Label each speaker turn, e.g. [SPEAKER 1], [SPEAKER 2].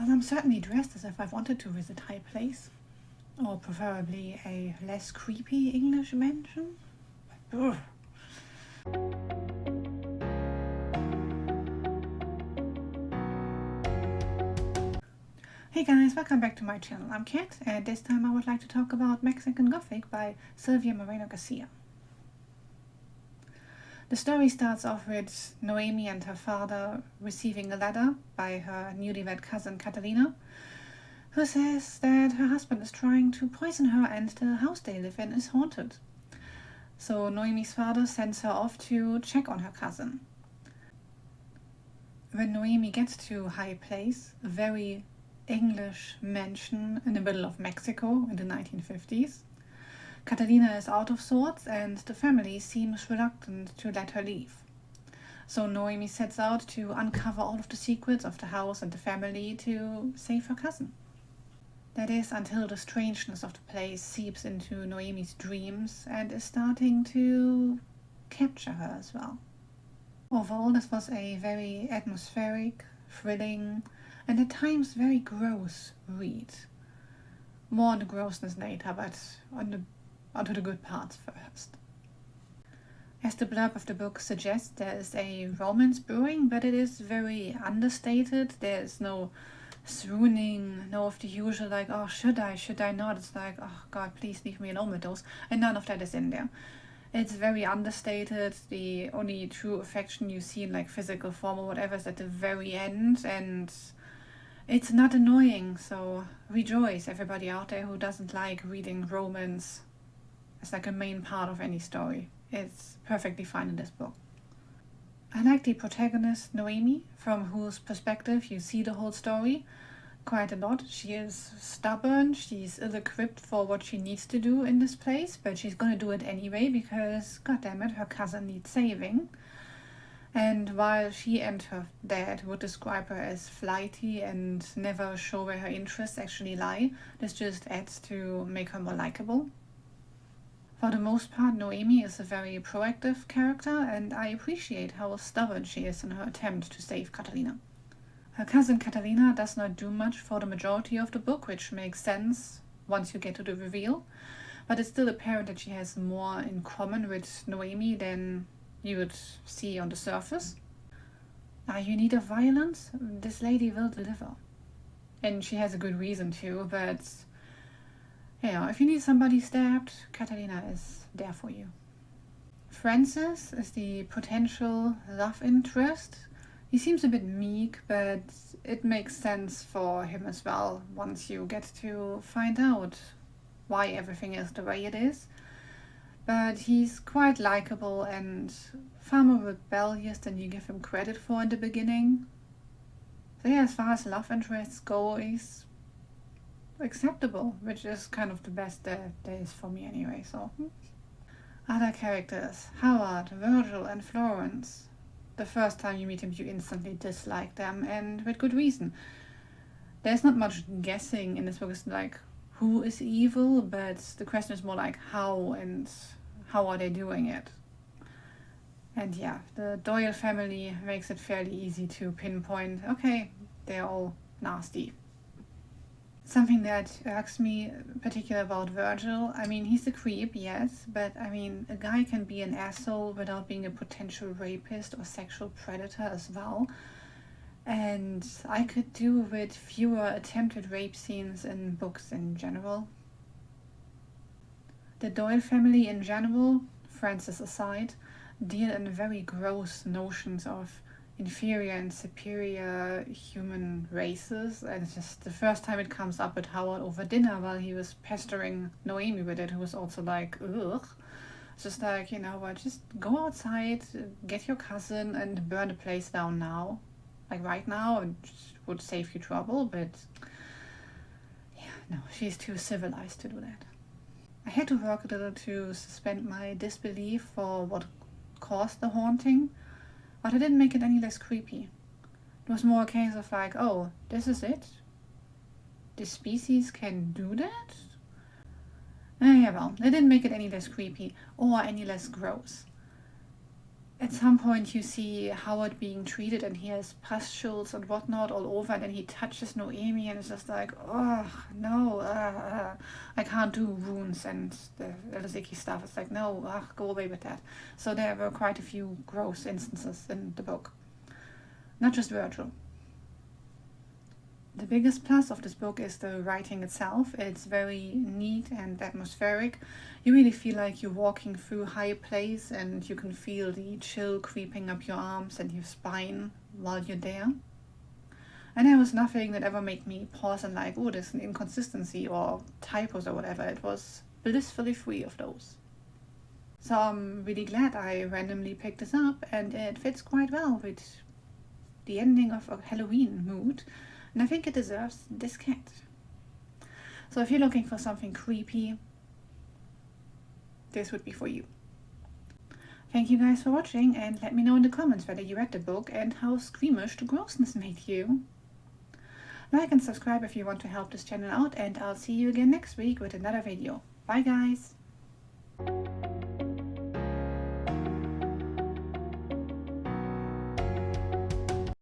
[SPEAKER 1] Well, I'm certainly dressed as if I wanted to visit high place, or preferably a less creepy English mansion. Ugh. Hey guys, welcome back to my channel. I'm Kat, and this time I would like to talk about Mexican Gothic by Silvia Moreno-Garcia. The story starts off with Noemi and her father receiving a letter by her newlywed cousin Catalina, who says that her husband is trying to poison her and the house they live in is haunted. So Noemi's father sends her off to check on her cousin. When Noemi gets to High Place, a very English mansion in the middle of Mexico in the 1950s, Catalina is out of sorts and the family seems reluctant to let her leave. So Noemi sets out to uncover all of the secrets of the house and the family to save her cousin. That is until the strangeness of the place seeps into Noemi's dreams and is starting to capture her as well. Overall, this was a very atmospheric, thrilling, and at times very gross read. More on the grossness later, but onto the good parts first. As the blurb of the book suggests, there is a romance brewing, but it is very understated. There is no swooning, no of the usual like, oh, should I not? It's like, oh god, please leave me alone with those. And none of that is in there. It's very understated. The only true affection you see in like physical form or whatever is at the very end, and it's not annoying, so rejoice everybody out there who doesn't like reading romance as like a main part of any story. It's perfectly fine in this book. I like the protagonist Noemi, from whose perspective you see the whole story quite a lot. She is stubborn, she's ill-equipped for what she needs to do in this place, but she's gonna do it anyway because, goddammit, her cousin needs saving. And while she and her dad would describe her as flighty and never show where her interests actually lie, this just adds to make her more likable. For the most part, Noemi is a very proactive character, and I appreciate how stubborn she is in her attempt to save Catalina. Her cousin Catalina does not do much for the majority of the book, which makes sense once you get to the reveal, but it's still apparent that she has more in common with Noemi than you would see on the surface. Are you in need of violence? This lady will deliver. And she has a good reason to, but yeah, if you need somebody stabbed, Catalina is there for you. Francis is the potential love interest. He seems a bit meek, but it makes sense for him as well once you get to find out why everything is the way it is. But he's quite likable and far more rebellious than you give him credit for in the beginning. So yeah, as far as love interests go, he's acceptable, which is kind of the best there is for me anyway. So other characters: Howard, Virgil and Florence. The first time you meet him you instantly dislike them, and with good reason. There's not much guessing in this book. It's like who is evil, but the question is more like how, and how are they doing it. And yeah, the Doyle family makes it fairly easy to pinpoint, okay, they're all nasty. Something that irks me particularly about Virgil, I mean, he's a creep, yes, but I mean, a guy can be an asshole without being a potential rapist or sexual predator as well. And I could do with fewer attempted rape scenes in books in general. The Doyle family in general, Francis aside, deal in very gross notions of inferior and superior human races, and it's just the first time it comes up with Howard over dinner while he was pestering Noemi with it, who was also like, ugh. It's just like, you know what, just go outside, get your cousin and burn the place down now. Like right now, it would save you trouble, but yeah, no, she's too civilized to do that. I had to work a little to suspend my disbelief for what caused the haunting, but it didn't make it any less creepy. It was more a case of like, oh, this is it? This species can do that? Yeah, well, it didn't make it any less creepy or any less gross. At some point you see Howard being treated and he has pustules and whatnot all over, and then he touches Noemi and it's just like, oh no, I can't do wounds and the Eliziki stuff. It's like, no, go away with that. So there were quite a few gross instances in the book. Not just Virgil. The biggest plus of this book is the writing itself. It's very neat and atmospheric. You really feel like you're walking through high place and you can feel the chill creeping up your arms and your spine while you're there. And there was nothing that ever made me pause and like, oh, there's an inconsistency or typos or whatever. It was blissfully free of those. So I'm really glad I randomly picked this up, and it fits quite well with the ending of a Halloween mood. And I think it deserves this cat. So if you're looking for something creepy, this would be for you. Thank you guys for watching, and let me know in the comments whether you read the book and how squeamish the grossness made you. Like and subscribe if you want to help this channel out, and I'll see you again next week with another video. Bye guys!